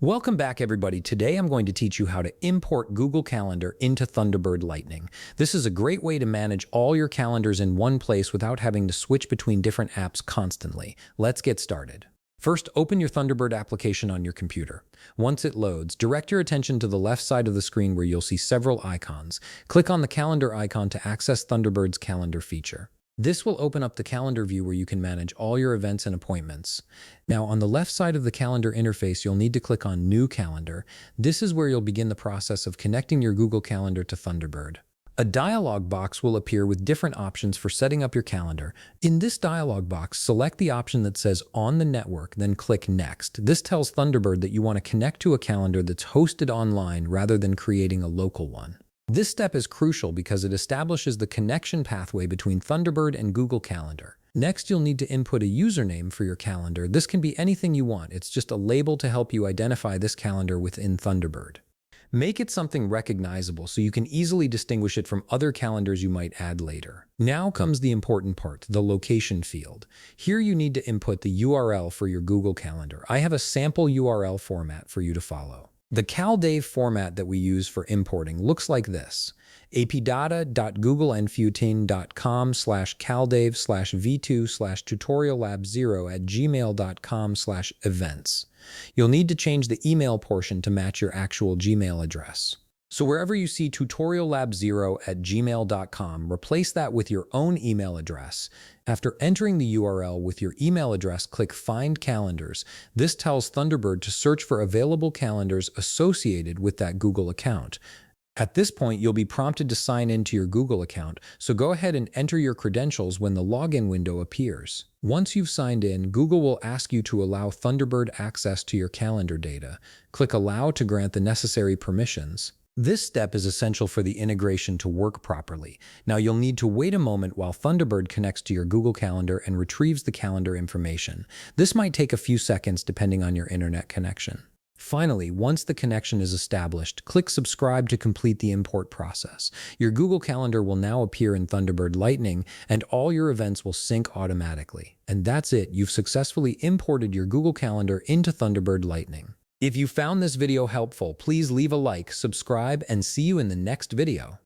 Welcome back, everybody. Today I'm going to teach you how to import Google Calendar into Thunderbird Lightning. This is a great way to manage all your calendars in one place without having to switch between different apps constantly. Let's get started. First, open your Thunderbird application on your computer. Once it loads, direct your attention to the left side of the screen where you'll see several icons. Click on the calendar icon to access Thunderbird's calendar feature. This will open up the calendar view where you can manage all your events and appointments. Now, on the left side of the calendar interface, you'll need to click on New Calendar. This is where you'll begin the process of connecting your Google Calendar to Thunderbird. A dialog box will appear with different options for setting up your calendar. In this dialog box, select the option that says On the Network, then click Next. This tells Thunderbird that you want to connect to a calendar that's hosted online rather than creating a local one. This step is crucial because it establishes the connection pathway between Thunderbird and Google Calendar. Next, you'll need to input a username for your calendar. This can be anything you want. It's just a label to help you identify this calendar within Thunderbird. Make it something recognizable so you can easily distinguish it from other calendars you might add later. Now comes the important part, the location field. Here you need to input the URL for your Google Calendar. I have a sample URL format for you to follow. The CalDave format that we use for importing looks like this: apdata.googleenv2.com/caldave/v2/tutoriallab0@gmail.com/events. You'll need to change the email portion to match your actual Gmail address. So wherever you see tutoriallab0@gmail.com, replace that with your own email address. After entering the URL with your email address, click Find Calendars. This tells Thunderbird to search for available calendars associated with that Google account. At this point, you'll be prompted to sign into your Google account, so go ahead and enter your credentials when the login window appears. Once you've signed in, Google will ask you to allow Thunderbird access to your calendar data. Click Allow to grant the necessary permissions. This step is essential for the integration to work properly. Now you'll need to wait a moment while Thunderbird connects to your Google Calendar and retrieves the calendar information. This might take a few seconds depending on your internet connection. Finally, once the connection is established, click Subscribe to complete the import process. Your Google Calendar will now appear in Thunderbird Lightning, and all your events will sync automatically. And that's it, you've successfully imported your Google Calendar into Thunderbird Lightning. If you found this video helpful, please leave a like, subscribe, and see you in the next video.